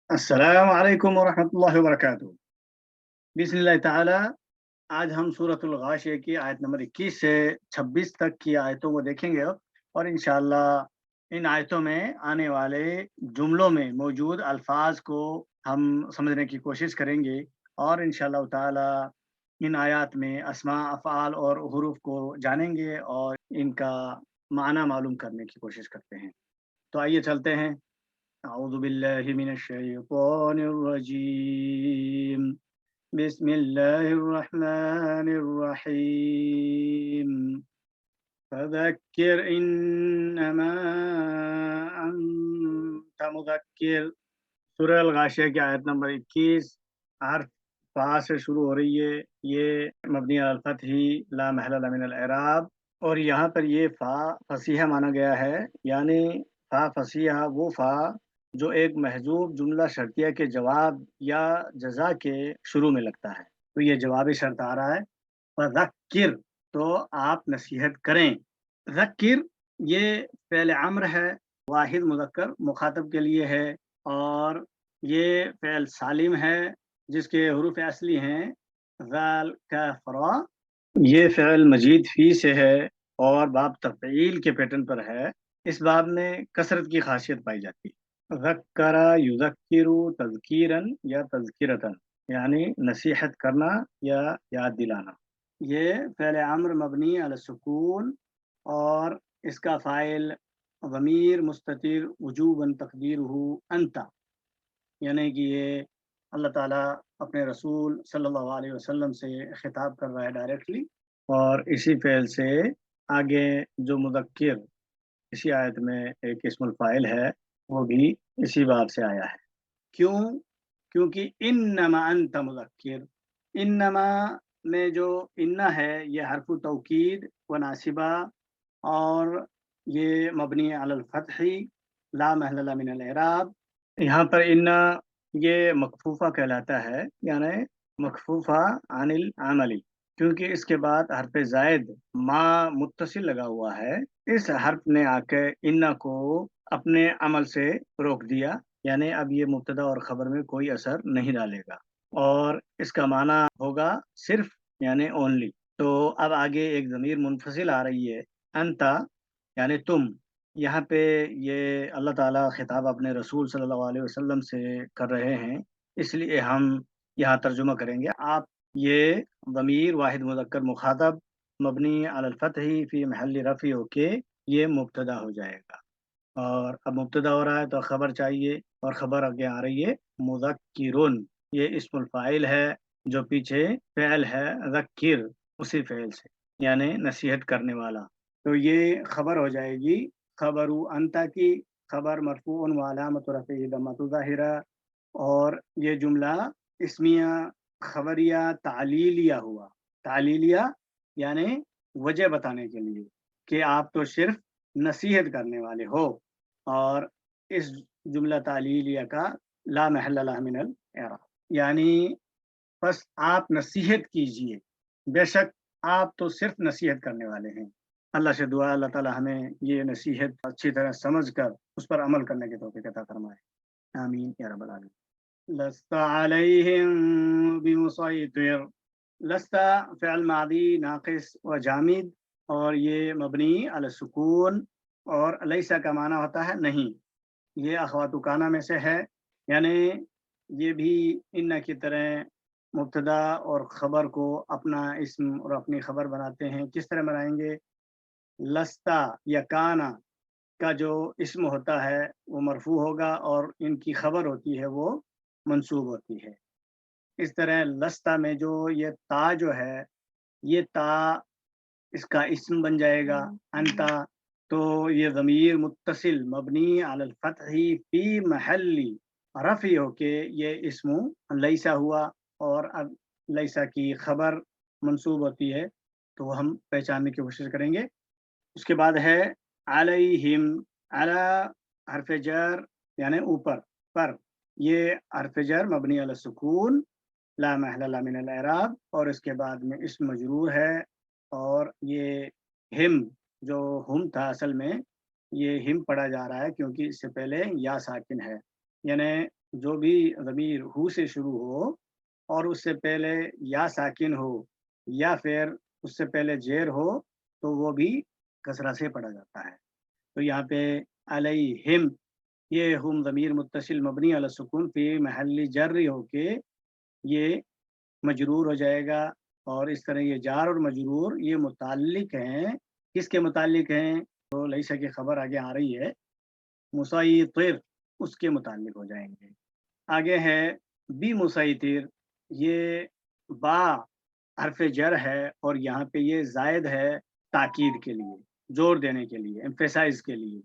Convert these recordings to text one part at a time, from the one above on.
अस्सलाम वालेकुम वरहमतुल्लाहि वबरकातुहू। बिस्मिल्लाह ताला। आज हम सूरतुल गाशिया की आयत नंबर 21 से 26 तक की आयतों को देखेंगे और इंशाअल्लाह इन आयतों में आने वाले जुमलों में मौजूद अल्फाज को हम समझने की कोशिश करेंगे और इंशाअल्लाह ताला इन आयत में अस्मा अफ़आल और हुरूफ को जानेंगे और इनका माना मालूम करने की कोशिश करते हैं। तो आइए चलते हैं। अऊज़ु बिल्लाहि मिनश शैतानिर रजीम। बिस्मिल्लाहिर रहमानिर रहीम। फज़क्किर इन्नमा अंत मुज़क्किर। सूरह अल गाशिया की आयत नंबर 21 हर्फ फा से शुरू हो रही है। ये मबनी अल फतही ला महल ला मिनल इराब और यहाँ पर ये फा फसीहा माना गया है, यानी फा फसीहा वो फा जो एक महजूब जुमला शर्तिया के जवाब या जजा के शुरू में लगता है। तो ये जवाब शर्त आ रहा है, फ़ज़क्किर, तो आप नसीहत करें। ज़क्किर ये फ़ेल अम्र है, वाहिद मुज़क्कर मुखातब के लिए है और ये फ़ेल सालिम है जिसके हुरूफ असली हैं ज़ाल, काफ, रा। ये फ़ेल मजीद फ़ी से है और बाब तफ़ईल के पैटर्न पर है। इस बाब में कसरत की ख़ासियत पाई जाती है। ज़क्करा युज़क्किरु तज़कीरन या तज़किरतन, यानी नसीहत करना या याद दिलाना। ये फ़ेल अम्र मबनी अला सुकून और इसका फ़ाइल ज़मीर मुस्ततिर वुजूबन तक़दीरुहु अंता, यानी कि ये अल्लाह ताला अपने रसूल सल्लल्लाहु अलैहि वसल्लम से खिताब कर रहा है डायरेक्टली और इसी फ़ेल से आगे जो मुज़क्किर इसी आयत में एक इस्मुल फ़ाइल है, वो भी इसी बाब से आया है। क्यों? क्योंकि इन्नमा अंत मुज़क्किर, इन्नमा में जो इन्ना है ये हर्फ़ु तौकीद व नासिबा और ये मबनी अलल फ़त्ही ला महल ला मिनल इराब। यहाँ पर इन्ना ये मकफ़ूफ़ा कहलाता है, यानी मकफ़ूफ़ा अनिल अमली, क्योंकि इसके बाद हर्फ़ ज़ायद मा मुत्तसिल लगा हुआ है। इस हर्फ़ ने आके इन्ना को अपने अमल से रोक दिया, यानी अब ये मुब्तदा और ख़बर में कोई असर नहीं डालेगा और इसका माना होगा सिर्फ़, यानी ओनली। तो अब आगे एक ज़मीर मुनफ़सिल आ रही है, अंता, यानी तुम। यहाँ पे ये अल्लाह ताला खिताब अपने रसूल सल्लल्लाहु अलैहि वसल्लम से कर रहे हैं, इसलिए हम यहाँ तर्जुमा करेंगे। आप ये ज़मीर वाहिद मुज़क्कर मुख़ातब मबनी अलल फ़त्ही फ़ी महल्ली रफ़ी होके ये मुब्तदा हो जाएगा और अब मुब्तदा हो रहा है तो खबर चाहिए और खबर आगे आ रही है मुज़क्किरुन। ये इस्मुल फ़ाइल है जो पीछे फ़ेल है ज़क्किर, उसी फ़ेल से, यानी नसीहत करने वाला। तो ये खबर हो जाएगी खबरु अंता की। खबर मरफ़ूउन व अलामतु रफ़इही दम्मतु ज़ाहिरा और ये जुमला इस्मिया खबरिया तालीलिया हुआ। तालीलिया यानी वजह बताने के लिए कि आप तो सिर्फ नसीहत करने वाले हो और इस जुमला तालीलिया का ला महल्ल लहा मिनल इराब, यानी बस आप नसीहत कीजिए, बेशक आप तो सिर्फ नसीहत करने वाले हैं। अल्लाह से दुआ अल्लाह ताला हमें ये नसीहत अच्छी तरह समझ कर उस पर अमल करने की तौफीक अता फरमाए। आमीन या रब्बल आलमीन। लस्ता अलैहिम बिमुसैतिर। लस्ता फ़िअल मादी नाक़िस व जामिद और ये मबनी अला सुकून और लैसा का माना होता है नहीं। ये अख़वातु काना में से है, यानी ये भी इन्ना की तरह मुब्तदा और ख़बर को अपना इस्म और अपनी ख़बर बनाते हैं। किस तरह बनाएँगे? लस्ता या काना का जो इस्म होता है वो मरफ़ू होगा और इनकी ख़बर होती है वो मंसूब होती है। इस तरह लस्ता में जो ये ता जो है, ये ता इसका इस्म बन जाएगा अंता, तो ये ज़मीर मुत्तसिल मबनी अलल फ़त्ही फ़ी महल्ली रफ़ी होके ये इस्म लैसा हुआ और अब लैसा की खबर मंसूब होती है, तो हम पहचानने की कोशिश करेंगे। उसके बाद है अलैहिम। अला हर्फ़ जर यानी ऊपर, पर, ये हर्फ़ जर मबनी अला सुकून ला महल्ल लहा मिनल इराब और इसके बाद में इस्म मजरूर है और ये हिम जो हुम था असल में ये हिम पढ़ा जा रहा है क्योंकि इससे पहले या साकिन है, यानी जो भी ज़मीर हु से शुरू हो और उससे पहले या साकिन हो या फिर उससे पहले जेर हो, तो वो भी कसरा से पढ़ा जाता है। तो यहाँ पे अलैहिम, ये हुम ज़मीर मुत्तसिल मबनी अला सुकून फ़ी महल्ली जर्र होके ये मजरूर हो जाएगा। और इस तरह ये जार और मजरूर ये मुताल्लिक हैं, किसके मुताल्लिक हैं? तो लैसा की खबर आगे आ रही है, मुसैतिर, उसके मुताल्लिक हो जाएंगे। आगे है बी मुसैतिर, ये बा हर्फ जर है और यहाँ पे ये जायद है ताकीद के लिए, जोर देने के लिए, एम्फेसाइज के लिए।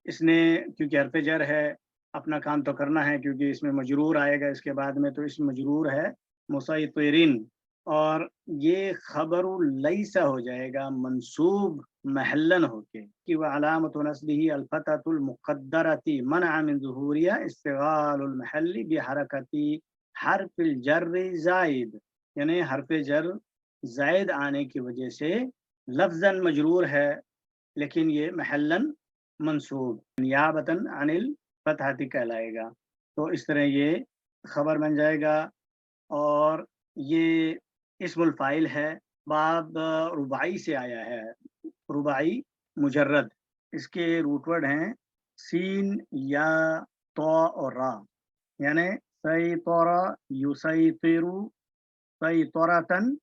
इसने क्योंकि हर्फ जर है, अपना काम तो करना है, क्योंकि इसमें मजरूर आएगा इसके बाद में, तो इसमें मजरूर है मुसैतिरिन। और ये खबर लैसा हो जाएगा मंसूब महलन होके कि वह अलामत नस्बिही अलफततुल मुक़द्दरती मनअ मिन ज़ुहूरिहा इस्तिग़ालुल महल्ली बिहरकती हर्फिल जर्र ज़ाइद, यानी हर्फ जर जायद आने की वजह से लफ्ज़न मजरूर है, लेकिन ये महल्लन मंसूब नियाबतन अनिल फतहती कहलाएगा। तो इस तरह ये खबर बन जाएगा। और ये इस्मुल फ़ाइल है, बाब रुबाई से आया है, रुबाई मुजर्रद। इसके रूट वर्ड हैं सीन या तो और रा, यानी सैतरा युसैतिरु सैतरतन,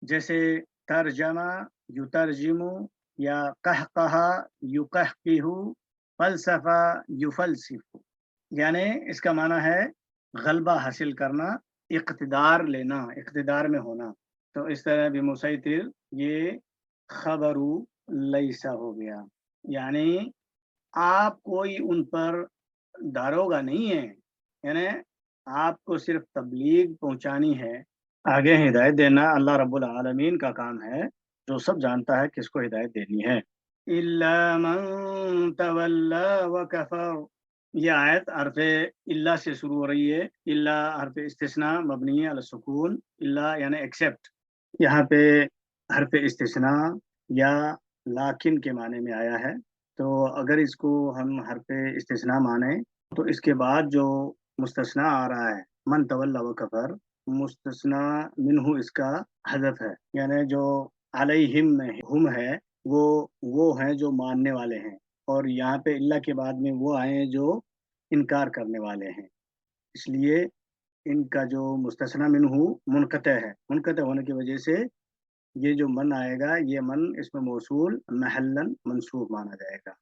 जैसे तर्जमा युतर्जिमु या कहकहा युकहकिहु फलसफा युफलसिफु, यानी इसका माना है गलबा हासिल करना, इक़्तिदार लेना, इक़्तिदार में होना। तो इस तरह भी मुसैतिर ये खबरू लैसा हो गया, यानी आप कोई उन पर दारोगा नहीं है, यानी आपको सिर्फ तबलीग पहुंचानी है, आगे हिदायत देना अल्लाह रब्बुल आलमीन का काम है, जो सब जानता है किसको हिदायत देनी है। इल्ला मन तवल्ला व कफर, ये आयत हरफ इल्ला से शुरू हो रही है। इल्ला हरफ इस्तिस्ना मबनी अला सुकून, इल्ला यानी एक्सेप्ट, यहाँ पे हरफ इस्तिस्ना या लाकिन के माने में आया है। तो अगर इसको हम हरफ इस्तिस्ना माने, तो इसके बाद जो मुस्तस्ना आ रहा है मन तवल्ला व कफर, मुस्तस्ना मिन्हु इसका हज़फ है, यानी जो अलैहिम में हुम है वो हैं जो मानने वाले हैं, और यहाँ पे इल्ला के बाद में वो आए हैं जो इनकार करने वाले हैं। इसलिए इनका जो मुस्तस्ना मिन्हु मुनक़ते है, मुनक़ते होने की वजह से ये जो मन आएगा, ये मन इसमें मौसूल महल्लन मंसूब माना जाएगा।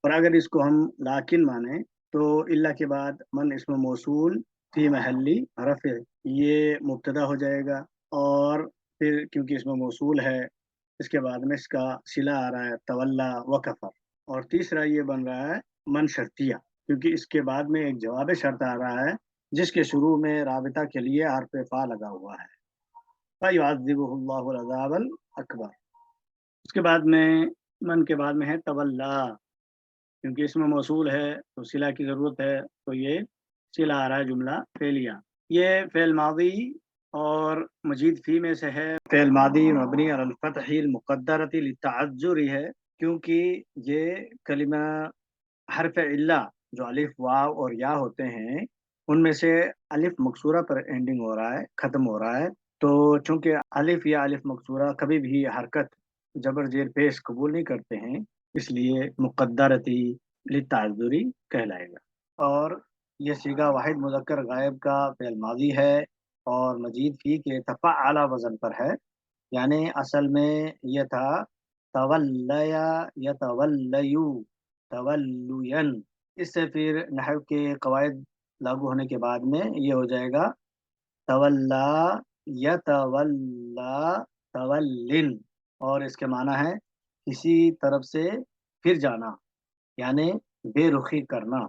और अगर इसको हम लाकिन माने, तो इल्ला के बाद मन इसमें मौसूल फी महल्ली रफ़, ये मुब्तदा हो जाएगा। और फिर क्योंकि इसमें मौसूल है, इसके बाद में इसका सिला आ रहा है तवल्ला व कफर। और तीसरा ये बन रहा है मन शर्तिया, क्योंकि इसके बाद में एक जवाब शर्त आ रहा है, जिसके शुरू में राबिता के लिए हर्फ फा लगा हुआ है, फ़युअज़्ज़िबुहुल्लाहुल अज़ाबल अकबर। उसके बाद में मन के बाद में है तवल्ला, क्योंकि इसमें मौसूल है तो सिला की ज़रूरत है, तो ये सिला आ रहा है जुमला फ़ेलिया। ये फ़ेल मादी और मजीद फ़ी में से है। फ़ेल मादी मबनी अलल फ़त्हिल मुक़द्दरति लित्तअज़्ज़ुरि है, क्योंकि ये कलिमा हर्फ इल्ला जो अलिफ वाव और या होते हैं, उनमें से अलिफ मकसूरा पर एंडिंग हो रहा है, ख़त्म हो रहा है। तो चूंकि अलिफ या अलिफ मकसूरा कभी भी हरकत जबर जेर पेश कबूल नहीं करते हैं, इसलिए मुक़द्दरती लित्ताज़ुरी कहलाएगा। और ये सीगा वाहिद मुज़क्कर गायब का फ़िल माज़ी है और मजीद फ़ी के तफ़अला वज़न पर है, यानी असल में ये था तवल्लया यतवल्लयु तवल्लुयन। इससे फिर नहव के कवायद लागू होने के बाद में ये हो जाएगा तवल्ला यतवल्ला तवल्लिन, और इसके माना है किसी तरफ से फिर जाना, यानी बेरुखी करना।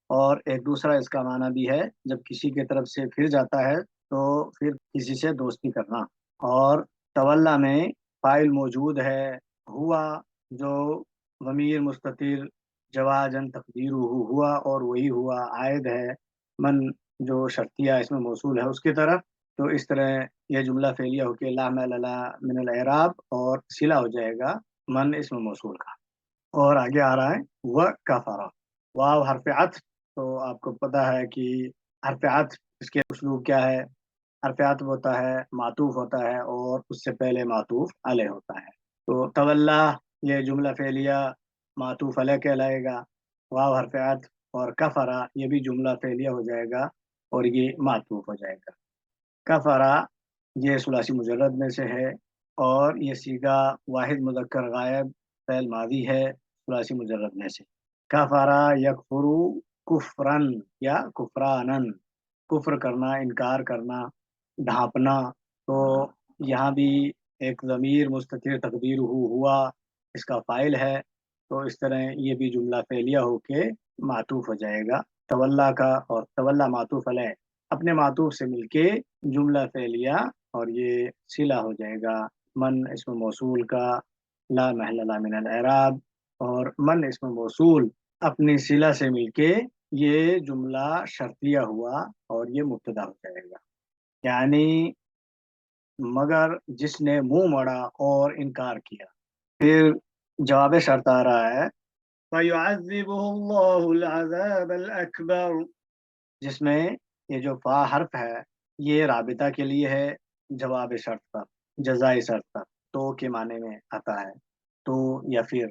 और एक दूसरा इसका माना भी है, जब किसी की तरफ से फिर जाता है तो फिर किसी से दोस्ती करना। और तवल्ला में फ़ाइल मौजूद है हुआ, जो ज़मीर मुस्ततिर जवाज़न तक़दीरुहु हुआ, और वही हुआ आयद है मन जो शर्तिया इसमें मौसूल है उसकी तरफ। तो इस तरह यह जुमला फ़ेलिया होके ला महल्ला लहा मिनल एराब और सिला हो जाएगा मन इसमें मौसूल का। और आगे आ रहा है व कफ़रा, वाव हर्फ अत्फ़। तो आपको पता है कि حرف عطف اس کے اسلوب کیا ہے؟ حرف عطف ہوتا ہے معطوف ہوتا ہے اور اس سے پہلے معطوف علیہ ہوتا ہے. تو تولا یہ جملہ فعلیہ معطوف علیہ کہلائے گا. واو حرف عطف اور کفرا یہ بھی جملہ فعلیہ ہو جائے گا اور یہ معطوف ہو جائے گا. کفرا یہ ثلاثی مجرد میں سے ہے اور یہ صیغہ واحد مذکر غائب فعل ماضی ہے ثلاثی مجرد میں سے. کفرا یکفرو کفرن یا کفرانن، کفر کرنا، انکار کرنا، ڈھانپنا. تو یہاں بھی ایک ضمیر مستتر تقدیر ہوا اس کا فاعل ہے، تو اس طرح یہ بھی جملہ فعلیہ ہو کے معطوف ہو جائے گا تولا کا، اور تولا معطوف علیہ اپنے معطوف سے مل کے جملہ فعلیہ اور یہ صلہ ہو جائے گا من اسم موصول کا لا محل له من الاعراب، اور من اسم موصول اپنی صلہ سے مل کے یہ جملہ شرطیہ ہوا اور یہ مبتدا ہو جائے گا. یعنی مگر جس نے منہ مڑا اور انکار کیا. پھر جواب شرط آ رہا ہے فَيُعَذِّبُهُ اللَّهُ الْعَذَابَ الْأَكْبَرُ، جس میں یہ جو فا حرف ہے یہ رابطہ کے لیے ہے جواب شرط پر، جزائے شرط پر، تو کے معنی میں آتا ہے. تو یا پھر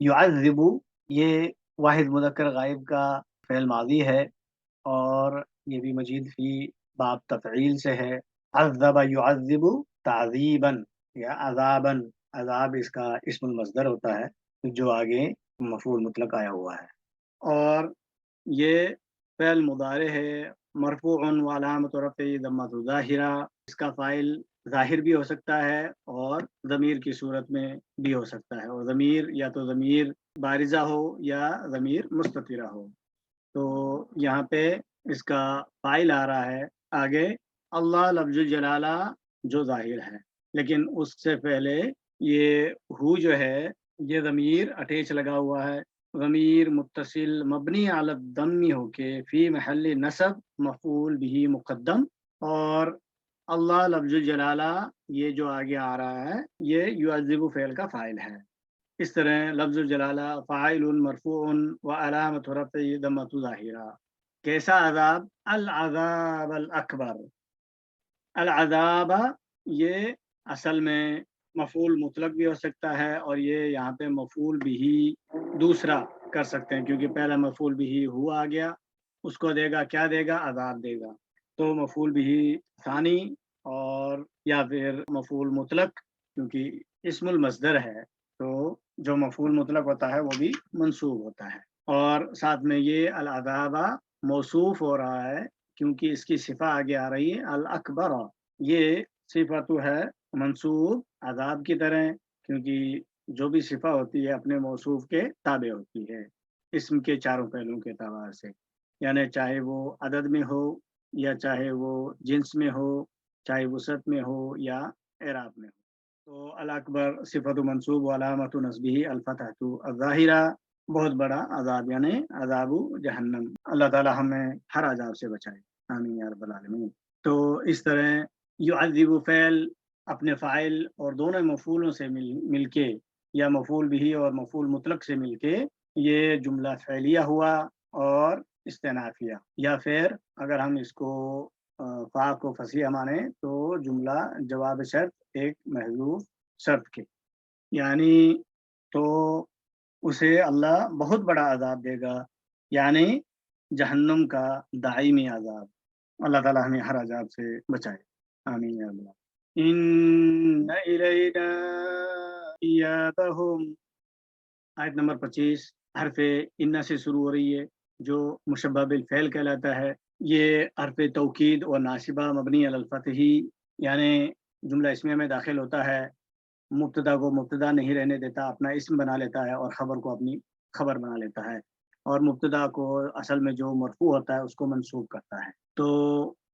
یعذب یہ واحد مذکر غائب کا فعل ماضی ہے اور یہ بھی مزید فی باب تفعیل سے ہے. عذب یعذب تعذیبا یا عذابا، عذاب اس کا اسم المصدر ہوتا ہے جو آگے مفعول مطلق آیا ہوا ہے. اور یہ فعل مضارع ہے مرفوع وعلامۃ رفعہ ضمۃ ظاہرہ، اس کا فاعل ظاہر بھی ہو سکتا ہے اور ضمیر کی صورت میں بھی ہو سکتا ہے، اور ضمیر یا تو ضمیر بارزہ ہو یا ضمیر مستترہ ہو. تو یہاں پہ اس کا فاعل آ رہا ہے آگے اللہ لفظ الجلالہ جو ظاہر ہے، لیکن اس سے پہلے یہ ہو جو ہے یہ ضمیر اٹیچ لگا ہوا ہے، ضمیر متصل مبنی علی الضم ہو کے فی محل نصب مفعول بھی مقدم، اور اللہ لفظ الجلالہ یہ جو آگے آ رہا ہے یہ یعذب فعل کا فاعل ہے. اس طرح لفظ الجلالہ فاعل مرفوع و علامۃ رفعہ ضمۃ ظاہرہ. کیسا عذاب؟ العذاب الاکبر. العذاب یہ اصل میں مفعول مطلق بھی ہو سکتا ہے اور یہ یہاں پہ مفعول بھی دوسرا کر سکتے ہیں کیونکہ پہلا مفعول بھی ہوا آ گیا، اس کو دے گا کیا دے گا؟ عذاب دے گا. تو مفعول بھی ثانی اور یا پھر مفعول مطلق، کیونکہ اسم المصدر ہے تو جو مفعول مطلق ہوتا ہے وہ بھی منصوب ہوتا ہے. اور ساتھ میں یہ العذاب موصوف ہو رہا ہے کیونکہ اس کی صفہ آگے آ رہی ہے الاکبر، یہ صفہ تو ہے منصوب عذاب کی طرح، کیونکہ جو بھی صفہ ہوتی ہے اپنے موصوف کے تابع ہوتی ہے اسم کے چاروں پہلوؤں کے اعتبار سے، یعنی چاہے وہ عدد میں ہو یا چاہے وہ جنس میں ہو، چاہے وسعت میں ہو یا اعراب میں ہو. تو الاکبر صفت منصوب و علامت نصبہ الفتحۃ الظاہرہ، بہت بڑا عذاب یعنی عذاب جہنم. اللہ تعالی ہمیں ہر عذاب سے بچائے، آمین یا رب العالمین. تو اس طرح یعذب فعل اپنے فاعل اور دونوں مفعولوں سے مل کے یا مفعول بھی اور مفعول مطلق سے مل کے یہ جملہ فعلیہ ہوا اور استنافیہ، یا پھر اگر ہم اس کو فا کو فصیح مانے تو جملہ جواب شرط ایک محذوف شرط کے، یعنی تو اسے اللہ بہت بڑا عذاب دے گا، یعنی جہنم کا دائمی عذاب. اللہ تعالی ہمیں ہر عذاب سے بچائے، آمین یا اللہ. ان الینا ایابہم، آیت نمبر 25 حرف ان سے شروع ہو رہی ہے جو مشبہ بالفعل کہلاتا ہے. یہ حرف توکید اور ناصبہ مبنی علی الفتح، یعنی جملہ اسمیہ میں داخل ہوتا ہے، مبتدا کو مبتدا نہیں رہنے دیتا، اپنا اسم بنا لیتا ہے اور خبر کو اپنی خبر بنا لیتا ہے، اور مبتدا کو اصل میں جو مرفوع ہوتا ہے اس کو منصوب کرتا ہے. تو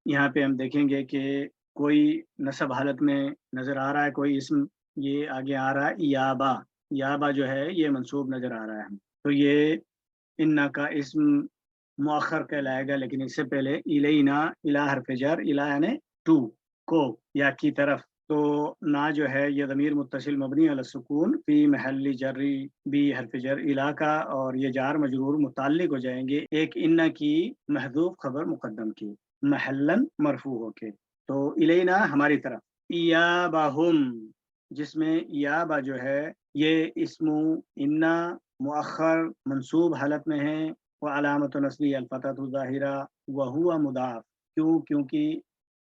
یہاں پہ ہم دیکھیں گے کہ کوئی نصب حالت میں نظر آ رہا ہے، کوئی اسم یہ آگے آ رہا ہے یابا، یابا جو ہے یہ منصوب نظر آ رہا ہے. تو یہ انا کا اسم مؤخر کہلائے گا، لیکن اس سے پہلے الینا، الہ حرف جر، الہ یعنی ٹو کو یا کی طرف، तो ना जो है ये ज़मीर मुत्तसिल मबनी अला सुकून फ़ी महल्ली जर्री बी हर्फ जर इलाका, और ये जार मजरूर मुताल्लिक हो जाएंगे एक इन्ना की महदूफ खबर मुकद्दम की महल्लन मरफू होके। तो इलैना हमारी तरफ, इयाबाहुम जिसमें इयाबा जो है ये इस्मु इन्ना मुअख्खर मंसूब हालत में है, व अलामत नस्बी अलफ़तहु ज़ाहिरा व हुवा मुदाफ। क्योंकि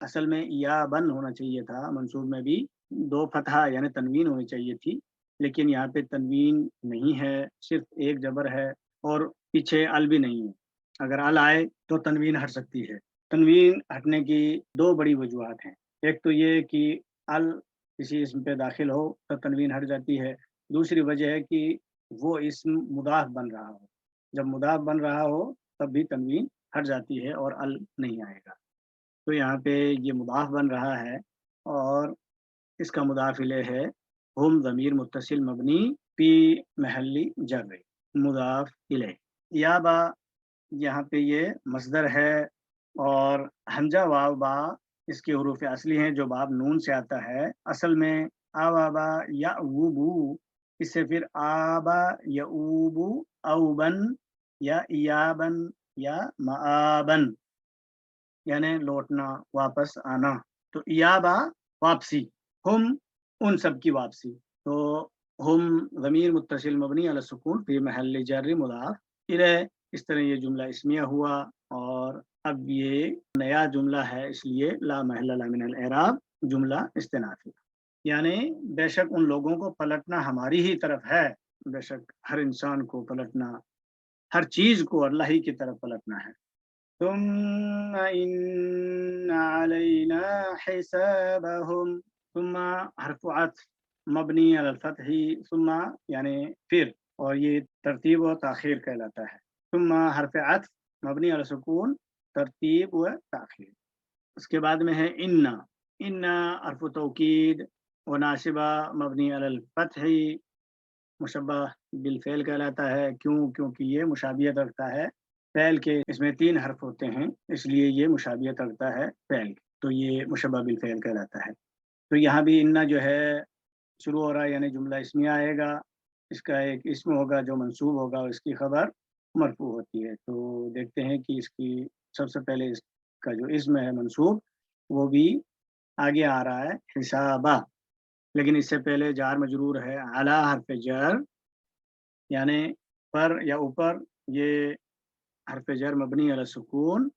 असल में या बन होना चाहिए था, मंसूब में भी दो फतहा यानी तनवीन होनी चाहिए थी, लेकिन यहाँ पे तनवीन नहीं है, सिर्फ एक जबर है और पीछे अल भी नहीं है। अगर अल आए तो तनवीन हट सकती है। तनवीन हटने की दो बड़ी वजूहत हैं। एक तो ये कि अल किसी इसम पे दाखिल हो तो तनवीन हट जाती है। दूसरी वजह है कि वो इसम मुदाफ बन रहा हो, जब मुदाफ बन रहा हो तब भी तनवीन हट जाती है और अल नहीं आएगा। तो यहाँ पे ये मुदाफ बन रहा है और इसका मुदाफ इलैह है हुम ज़मीर मुत्तसिल मबनी फी महल्ली जर मुदाफ इलैह। या बा यहाँ पे ये मसदर है और हमजा वाव बा इसके हरूफ असली हैं जो बाब नून से आता है। असल में आवाबा या वूबू, इससे फिर आबा या ऊबू औबन या इयाबन या माबन यानी लौटना वापस आना। तो इयाबा वापसी, हम उन सब की वापसी। तो हम ज़मीर मुत्तसिल मबनी अला सुकून फी महल्ल जर मुदाफ इलैह। इस तरह ये जुमला इस्मिया हुआ और अब ये नया जुमला है, इसलिए ला महल्ल लहा मिनल एराब जुमला इस्तिनाफी। यानी बेशक उन लोगों को पलटना हमारी ही तरफ है, बेशक हर इंसान को पलटना, हर चीज को अल्लाह ही की तरफ पलटना है। सुम्मा इन्ना अलैना हिसाबहुम, सुम्मा हर्फ अत्फ मबनी अलल फतही, सुम्मा यानी फिर, और ये तरतीब व ताखीर कहलाता है। सुम्मा हर्फ अत्फ मबनी अलल सुकून, तरतीब व ताखीर। उसके बाद में है इन्ना, इन्ना हर्फ तौकीद व नासिबा मबनी अलल फतही मुशब्बह बिल फ़ेल कहलाता है। क्योंकि ये मुशाबियत रखता है फ़ेल के, इसमें 3 हर्फ होते हैं इसलिए ये मुशाबियत रखता है फ़ेल की, तो ये मुशब्बह बिल फ़ेल कहलाता है। तो यहाँ भी इन्ना जो है शुरू हो रहा है यानी जुमला इसमें आएगा, इसका एक इस्म होगा जो मंसूब होगा और इसकी खबर मरफू होती है। तो देखते हैं कि इसकी सबसे पहले इसका जो इस्म है मंसूब वो भी आगे आ रहा है हिसाबा, लेकिन इससे पहले जार मजरूर है अला हर्फ जर यानी पर या ऊपर, ये हर्फ जर मबनी अला सुकून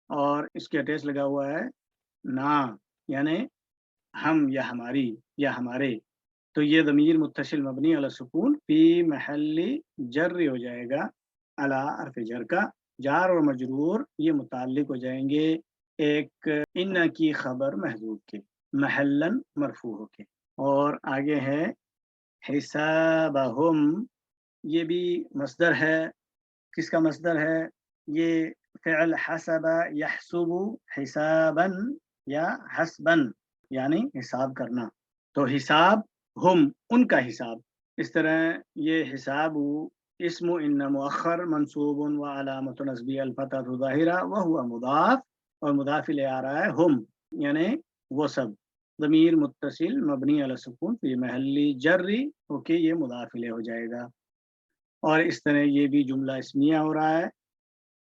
और इसके अटैच लगा हुआ है ना, यानी हम या हमारी या हमारे। तो ये ज़मीर मुत्तसिल मबनी अला सुकून फी महल्ली जर हो जाएगा, अला हर्फ जर का जार और मजरूर ये मुताल्लिक हो जाएंगे एक इन की खबर महजूब के महल्लन मरफू होके। और आगे है हिसाबहुम, ये भी मसदर है। किसका मसदर है? ये फ़िअल हसबा यहसुबु हिसाबन या हसबन यानी हिसाब करना। तो हिसाब हम उनका हिसाब, इस तरह ये हिसाबु इस्मु इन्न मुअख्खर मंसूबुन व अलामत नस्बी अल फतहु ज़ाहिरा व हुवा मुदाफ, और मुदाफ इलैह आ रहा है हम यानी वो सब। ज़मीर मुत्तसिल मबनी अला सुकून फी महल्ली जर्री ओके, ये मुदाफ इलैह हो जाएगा। और इस तरह ये भी जुमला इस्मिया हो रहा है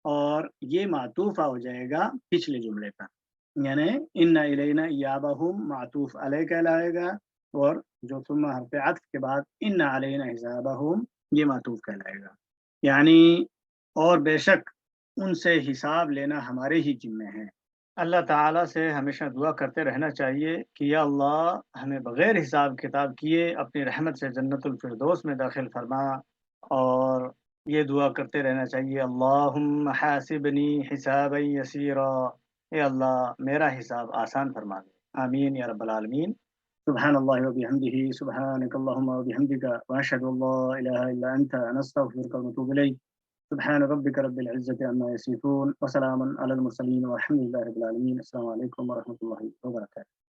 और ये मातूफ़ा हो जाएगा पिछले जुमले पर, यानी इन्ना इलैना इयाबहुम मातूफ़ अलैह कहलाएगा, और जो सुम्मा हर्फ अत्फ़ के बाद इन्ना अलैना हिसाबहुम ये मातूफ़ कहलाएगा। यानी और बेशक उनसे हिसाब लेना हमारे ही ज़िम्मे है। अल्लाह ताला से हमेशा दुआ करते रहना चाहिए कि या अल्लाह हमें बग़ैर हिसाब किताब किए अपनी रहमत से जन्नतुल फ़िरदौस में दाखिल फ़रमा, और ये दुआ करते रहना चाहिए अल्लाहुम्मा हासिबनी हिसाबन यसीरा, ए अल्लाह मेरा हिसाब आसान फरमा दे, आमीन या रब्बल आलमीन। सुब्हानल्लाहि व बिहम्दिही सुब्हानकल्लाहुम्मा व बिहम्दिका व अशहदु अल्ला इलाहा इल्ला अंता नस्तगफिरुका व नतूबु इलैक। सुब्हान रब्बिका रब्बिल इज़्ज़ति अम्मा यसिफून व सलामुन अलल मुरसलीन वल्हम्दुलिल्लाहि रब्बिल आलमीन। अस्सलामु अलैकुम व रहमतुल्लाहि व बरकातुहू।